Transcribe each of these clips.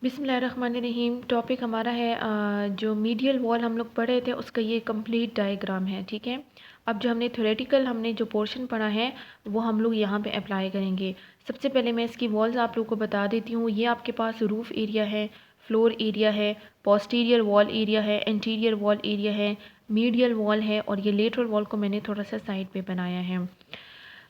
बिस्मिल्लाहिर्रहमानिर्रहीम। टॉपिक हमारा है जो मीडियल वॉल हम लोग पढ़े थे उसका ये कंप्लीट डायग्राम है। ठीक है, अब जो हमने थ्योरेटिकल हमने जो पोर्शन पढ़ा है वो हम लोग यहाँ पे अप्लाई करेंगे। सबसे पहले मैं इसकी वॉल्स आप लोग को बता देती हूँ। ये आपके पास रूफ एरिया है, फ्लोर एरिया है, पोस्टीरियर वॉल एरिया है, इंटीरियर वॉल एरिया है, मीडियल वॉल है और ये लेटरल वॉल को मैंने थोड़ा सा साइड पे बनाया है।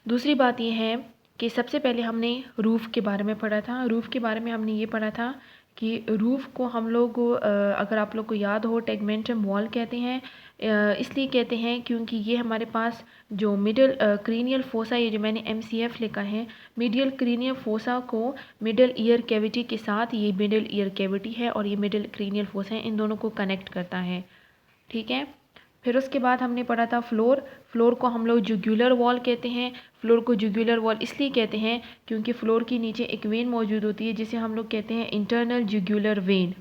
दूसरी बात ये है कि सबसे पहले हमने रूफ़ के बारे में पढ़ा था। रूफ़ के बारे में हमने ये पढ़ा था कि रूफ़ को हम लोग अगर आप लोग को याद हो टेगमेंटम वॉल कहते हैं। इसलिए कहते हैं क्योंकि ये हमारे पास जो मिडल क्रीनियल फोसा, ये जो मैंने MCF लिखा है, मिडियल क्रीनियल फोसा को मिडल ईयर कैविटी के साथ, ये मिडल ईयर कैविटी है और ये मिडल क्रीनियल फोसा है, इन दोनों को कनेक्ट करता है। ठीक है, फिर उसके बाद हमने पढ़ा था फ्लोर। फ्लोर को हम लोग जुगुलर वॉल कहते हैं। फ्लोर को जुगुलर वॉल इसलिए कहते हैं क्योंकि फ्लोर के नीचे एक वेन मौजूद होती है जिसे हम लोग कहते हैं इंटरनल जुगुलर वेन।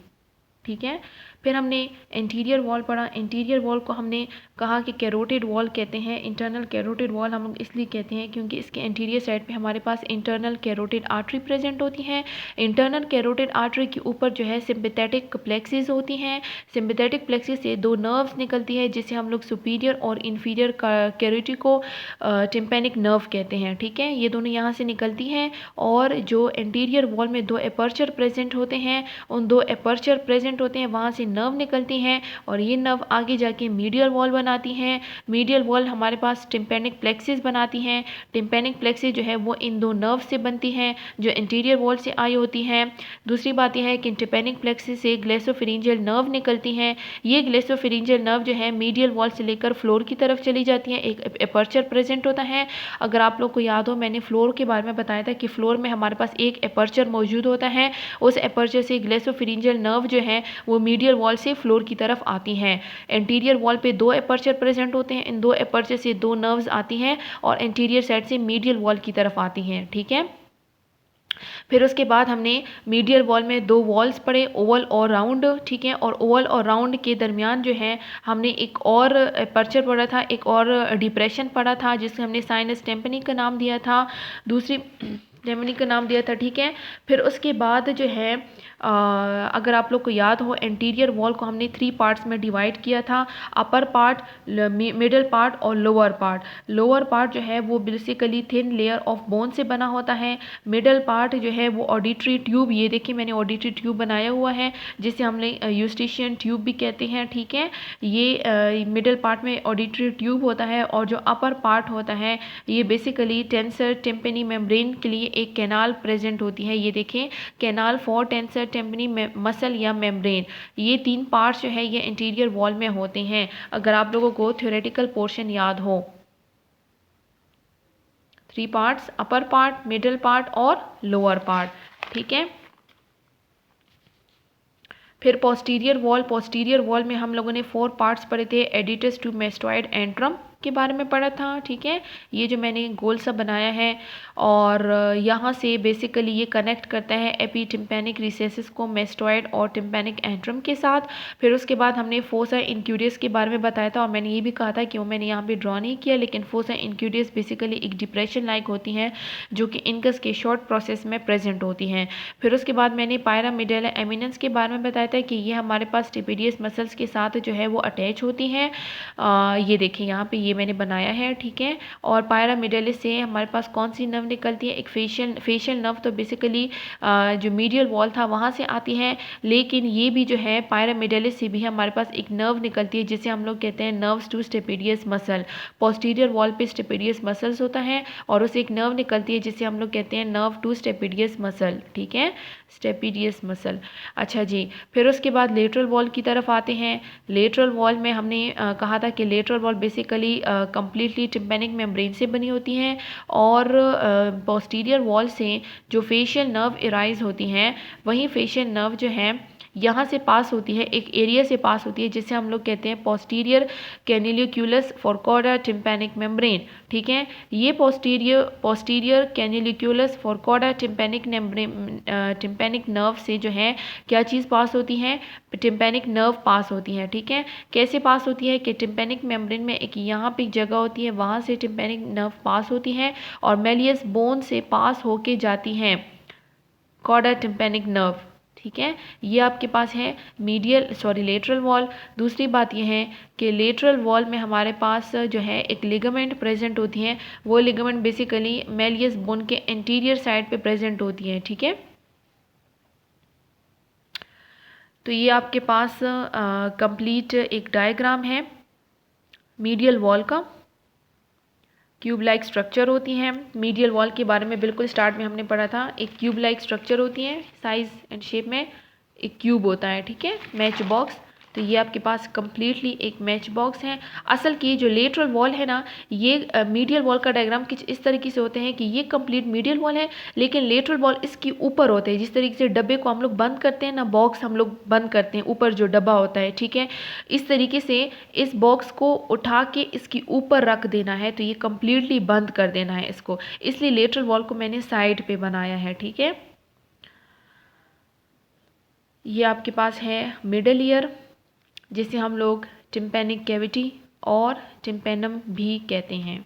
ठीक है, फिर हमने इंटीरियर वॉल पढ़ा। इंटीरियर वॉल को हमने कहा कि कैरोटिड वॉल कहते हैं। इंटरनल कैरोटिड वॉल हम लोग इसलिए कहते हैं क्योंकि इसके इंटीरियर साइड पे हमारे पास इंटरनल कैरोटिड आर्टरी प्रेजेंट होती है। इंटरनल कैरोटिड आर्टरी के ऊपर जो है सिम्पैथेटिक प्लेक्सिस होती हैं। सिम्पैथेटिक प्लेक्सिस से दो नर्व्स निकलती है जिसे हम लोग सुपीरियर और इन्फीरियर कैरोटी को टिम्पैनिक नर्व कहते हैं। ठीक है, ये दोनों यहाँ से निकलती हैं और जो इंटीरियर वॉल में दो एपर्चर प्रेजेंट होते हैं, उन दो एपर्चर प्रेजेंट होते हैं वहाँ से नर्व निकलती हैं और ये नर्व आगे जाके मीडियल वॉल बनाती हैं। मीडियल वॉल हमारे पास टिम्पैनिक प्लेक्सिस बनाती हैं। टिम्पैनिक प्लेक्सिस जो है वो इन दो नर्व से बनती हैं जो इंटीरियर वॉल से आई होती हैं। दूसरी बात यह है कि टिम्पैनिक प्लेक्सिस से ग्लेसोफिरिंजियल नर्व निकलती हैं। ये ग्लेसोफिरिंजियल नर्व जो है मीडियल वॉल से लेकर फ्लोर की तरफ चली जाती हैं। एक एपर्चर प्रेजेंट होता है। अगर आप लोग को याद हो, मैंने फ्लोर के बारे में बताया था कि फ्लोर में हमारे पास एक एपर्चर मौजूद होता है। उस एपर्चर से ग्लेसोफिरिंजियल नर्व जो है वो मीडियल वॉल से फ्लोर की तरफ आती हैं। इंटीरियर वॉल पे दो एपर्चर प्रेजेंट होते हैं। इन दो एपर्चर से दो नर्व्स आती हैं और इंटीरियर साइड से मीडियल वॉल की तरफ आती हैं। ठीक है, फिर उसके बाद हमने मीडियल वॉल में दो वॉल्स पढ़े, ओवल और राउंड। ठीक है, और ओवल और राउंड के दरमियान जो है हमने एक और एपर्चर पढ़ा था, एक और डिप्रेशन पढ़ा था जिससे हमने साइनस टेम्पनी का नाम दिया था, दूसरी टेम्पनी का नाम दिया था। ठीक है, फिर उसके बाद जो है अगर आप लोग को याद हो, इंटीरियर वॉल को हमने 3 पार्ट्स में डिवाइड किया था, अपर पार्ट, मिडल पार्ट और लोअर पार्ट। लोअर पार्ट जो है वो basically thin layer of bone से बना होता है। मिडल पार्ट जो है वो ऑडिटरी ट्यूब, ये देखिए मैंने ऑडिटरी ट्यूब बनाया हुआ है जिसे हमने यूस्टिशियन ट्यूब भी कहते हैं। ठीक है, ये मिडल पार्ट में ऑडिटरी ट्यूब होता है और जो अपर पार्ट होता है ये बेसिकली टेंसर टिम्पनी मेम्ब्रेन के लिए एक कैनाल प्रेजेंट होती है। ये देखें, canal for tensor tympany muscle या मेम्ब्रेन, ये 3 पार्ट्स जो है ये इंटीरियर वॉल में होते हैं। अगर आप लोगों को थ्योरेटिकल पोर्शन याद हो, 3 parts, upper part, middle part और लोअर पार्ट। ठीक है, फिर पोस्टीरियर वॉल। पोस्टीरियर वॉल में हम लोगों ने 4 पार्ट्स पढ़े थे, एडिटस टू मेस्टॉइड एंट्रम के बारे में पढ़ा था। ठीक है, ये जो मैंने गोल सा बनाया है और यहाँ से बेसिकली ये कनेक्ट करता है एपीटिम्पैनिक रिसेसिस को मेस्टॉइड और टिम्पैनिक एंट्रम के साथ। फिर उसके बाद हमने फोसा इंक्यूडियस के बारे में बताया था और मैंने ये भी कहा था कि वो मैंने यहाँ पे ड्रॉ नहीं किया, लेकिन फोसा इंक्यूडियस बेसिकली एक डिप्रेशन लाइक होती हैं जो कि इनकस के शॉर्ट प्रोसेस में प्रेजेंट होती हैं। फिर उसके बाद मैंने पायरामिडेला एमिनेंस के बारे में बताया था कि ये हमारे पास स्टेपिडियस मसल्स के साथ जो है वो अटैच होती हैं। ये देखें यहाँ पे ये मैंने बनाया है। ठीक है, और पायरामिडेलिस से हमारे पास कौन सी नर्व निकलती है, एक फेशियल नर्व तो बेसिकली जो मीडियल वॉल था वहाँ से आती है, लेकिन ये भी जो है पायरामिडेलिस से भी हमारे पास एक नर्व निकलती है जिसे हम लोग कहते हैं nerves to stapedius muscle. Posterior wall पे स्टेपिडियस मसल्स होता है और उसे एक नर्व निकलती है जिसे हम लोग कहते हैं नर्व टू स्टेपिडियस मसल। ठीक है, स्टेपिडियस मसल। अच्छा जी, फिर उसके बाद लेटरल वॉल की तरफ आते हैं। लेटरल वॉल में हमने कहा था कि lateral wall basically completely tympanic membrane से बनी होती हैं और पोस्टीरियर वॉल से जो फेशियल नर्व इराइज होती हैं, वहीं फेशियल नर्व जो है यहाँ से पास होती है, एक एरिया से पास होती है जिसे हम लोग कहते हैं पोस्टीरियर कैनिलिक्यूलस फोरकॉडा टिम्पैनिक मेम्ब्रेन। ठीक है, ये पोस्टीरियर कैनिलिक्यूलस फोरकॉडा टिम्पैनिक नर्व से जो है क्या चीज़ पास होती है, टिम्पैनिक नर्व पास होती है। ठीक है, कैसे पास होती है कि टिम्पैनिक मेम्ब्रेन में एक यहाँ पे एक जगह होती है, वहाँ से टिम्पैनिक नर्व पास होती है और मेलियस बोन से पास होके जाती हैं कॉडा टिम्पैनिक नर्व। ठीक है, ये आपके पास है लेटरल वॉल। दूसरी बात ये है कि लेटरल वॉल में हमारे पास जो है एक लिगामेंट प्रेजेंट होती हैं। वो लिगामेंट बेसिकली मेलियस बोन के एंटीरियर साइड पे प्रेजेंट होती हैं। ठीक है, तो ये आपके पास कंप्लीट एक डायग्राम है मीडियल वॉल का। क्यूब लाइक स्ट्रक्चर होती हैं मीडियल वॉल के बारे में, बिल्कुल स्टार्ट में हमने पढ़ा था। एक क्यूब लाइक स्ट्रक्चर होती है, साइज एंड शेप में एक क्यूब होता है। ठीक है, मैच बॉक्स। तो ये आपके पास कम्प्लीटली एक मैच बॉक्स है। असल की जो लेटरल वॉल है ना, ये मीडियल वॉल का डायग्राम कुछ इस तरीके से होते हैं कि ये कंप्लीट मीडियल वॉल है, लेकिन लेटरल वॉल इसके ऊपर होते हैं। जिस तरीके से डब्बे को हम लोग बंद करते हैं ना, बॉक्स हम लोग बंद करते हैं, ऊपर जो डब्बा होता है, ठीक है, इस तरीके से इस बॉक्स को उठा के इसके ऊपर रख देना है। तो ये कम्प्लीटली बंद कर देना है इसको, इसलिए लेटरल वॉल को मैंने साइड पे बनाया है। ठीक है, ये आपके पास है मिडल ईयर, जिसे हम लोग टिम्पैनिक कैविटी और टिम्पेनम भी कहते हैं।